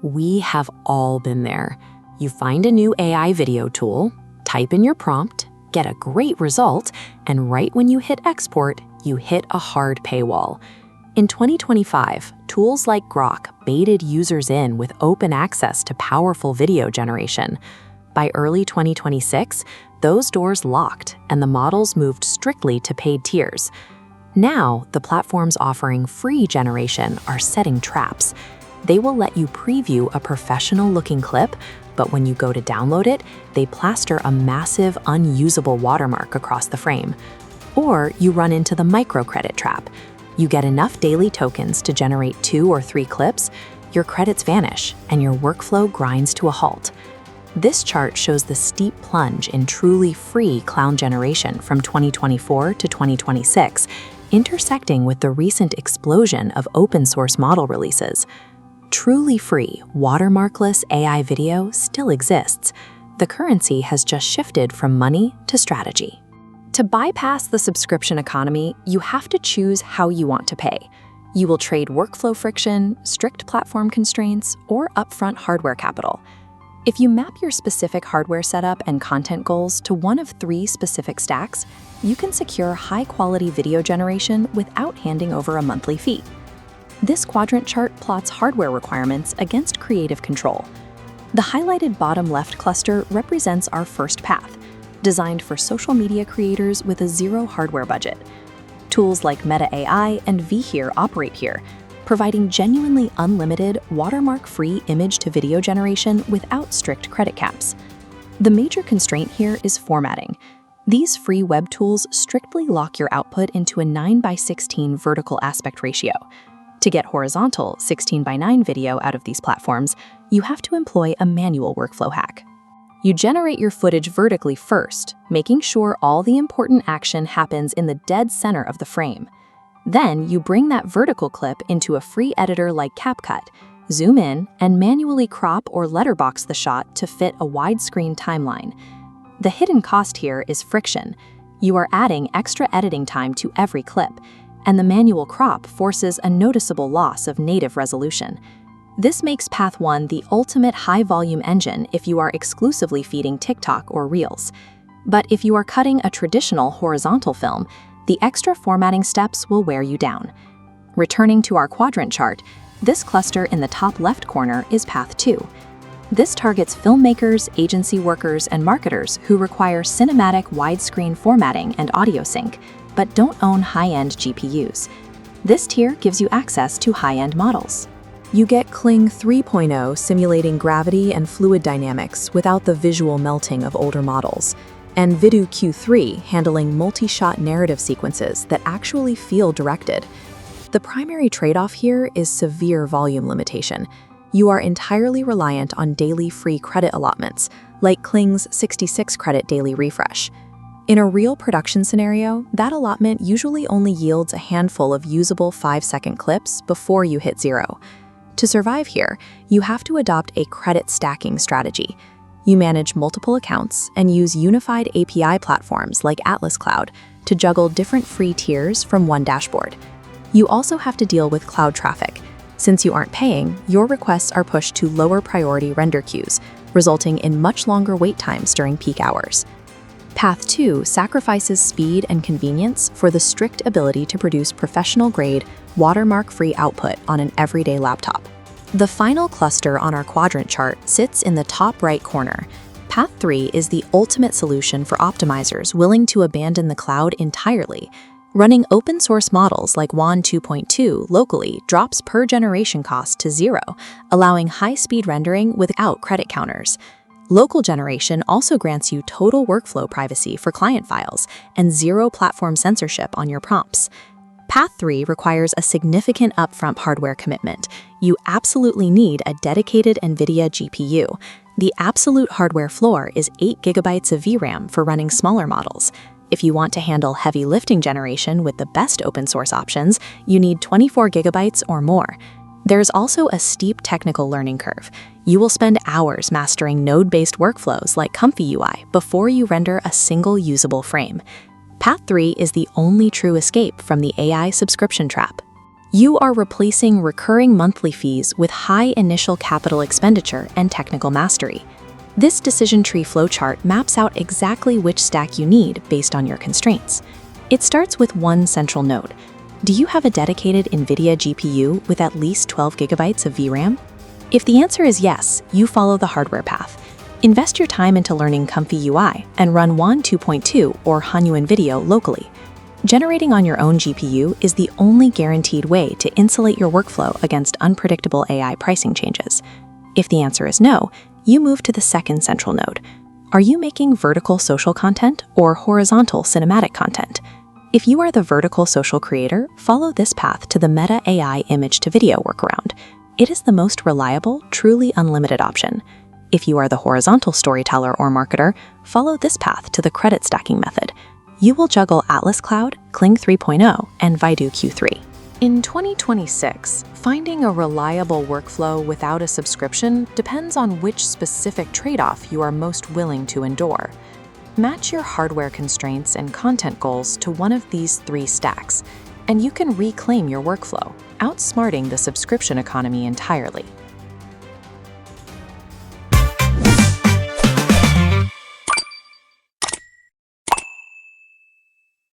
We have all been there. You find a new AI video tool, type in your prompt, get a great result, and right when you hit export, you hit a hard paywall. In 2025, tools like Grok baited users in with open access to powerful video generation. By early 2026, those doors locked and the models moved strictly to paid tiers. Now, the platforms offering free generation are setting traps. They will let you preview a professional-looking clip, but when you go to download it, they plaster a massive, unusable watermark across the frame. Or you run into the microcredit trap. You get enough daily tokens to generate 2 or 3 clips, your credits vanish, and your workflow grinds to a halt. This chart shows the steep plunge in truly free clown generation from 2024 to 2026, intersecting with the recent explosion of open-source model releases. Truly free, watermarkless AI video still exists. The currency has just shifted from money to strategy. To bypass the subscription economy, you have to choose how you want to pay. You will trade workflow friction, strict platform constraints, or upfront hardware capital. If you map your specific hardware setup and content goals to one of 3 specific stacks, you can secure high-quality video generation without handing over a monthly fee. This quadrant chart plots hardware requirements against creative control. The highlighted bottom left cluster represents our first path, designed for social media creators with a zero hardware budget. Tools like Meta AI and vHere operate here, providing genuinely unlimited, watermark-free image-to-video generation without strict credit caps. The major constraint here is formatting. These free web tools strictly lock your output into a 9:16 vertical aspect ratio. To get horizontal 16:9 video out of these platforms, you have to employ a manual workflow hack. You generate your footage vertically first, making sure all the important action happens in the dead center of the frame. Then you bring that vertical clip into a free editor like CapCut, zoom in, and manually crop or letterbox the shot to fit a widescreen timeline. The hidden cost here is friction. You are adding extra editing time to every clip, and the manual crop forces a noticeable loss of native resolution. This makes Path 1 the ultimate high-volume engine if you are exclusively feeding TikTok or Reels. But if you are cutting a traditional horizontal film, the extra formatting steps will wear you down. Returning to our quadrant chart, this cluster in the top left corner is Path 2. This targets filmmakers, agency workers, and marketers who require cinematic widescreen formatting and audio sync, but don't own high-end GPUs. This tier gives you access to high-end models. You get Kling 3.0 simulating gravity and fluid dynamics without the visual melting of older models, and Vidu Q3 handling multi-shot narrative sequences that actually feel directed. The primary trade-off here is severe volume limitation. You are entirely reliant on daily free credit allotments, like Kling's 66 credit daily refresh. In a real production scenario, that allotment usually only yields a handful of usable 5-second clips before you hit zero. To survive here, you have to adopt a credit stacking strategy. You manage multiple accounts and use unified API platforms like Atlas Cloud to juggle different free tiers from one dashboard. You also have to deal with cloud traffic. Since you aren't paying, your requests are pushed to lower priority render queues, resulting in much longer wait times during peak hours. Path 2 sacrifices speed and convenience for the strict ability to produce professional-grade, watermark-free output on an everyday laptop. The final cluster on our quadrant chart sits in the top right corner. Path 3 is the ultimate solution for optimizers willing to abandon the cloud entirely. Running open-source models like WAN 2.2 locally drops per generation cost to 0, allowing high-speed rendering without credit counters. Local generation also grants you total workflow privacy for client files and 0 platform censorship on your prompts. Path 3 requires a significant upfront hardware commitment. You absolutely need a dedicated NVIDIA GPU. The absolute hardware floor is 8 GB of VRAM for running smaller models. If you want to handle heavy lifting generation with the best open source options, you need 24 GB or more. There's also a steep technical learning curve. You will spend hours mastering node-based workflows like Comfy UI before you render a single usable frame. Path 3 is the only true escape from the AI subscription trap. You are replacing recurring monthly fees with high initial capital expenditure and technical mastery. This decision tree flowchart maps out exactly which stack you need based on your constraints. It starts with one central node. Do you have a dedicated NVIDIA GPU with at least 12 gigabytes of VRAM? If the answer is yes, you follow the hardware path. Invest your time into learning Comfy UI and run WAN 2.2 or Hanyu NVIDIA locally. Generating on your own GPU is the only guaranteed way to insulate your workflow against unpredictable AI pricing changes. If the answer is no, you move to the second central node. Are you making vertical social content or horizontal cinematic content? If you are the vertical social creator, follow this path to the Meta AI image-to-video workaround. It is the most reliable, truly unlimited option. If you are the horizontal storyteller or marketer, follow this path to the credit stacking method. You will juggle Atlas Cloud, Kling 3.0, and Vaidu Q3. In 2026, finding a reliable workflow without a subscription depends on which specific trade-off you are most willing to endure. Match your hardware constraints and content goals to one of these 3 stacks, and you can reclaim your workflow, outsmarting the subscription economy entirely.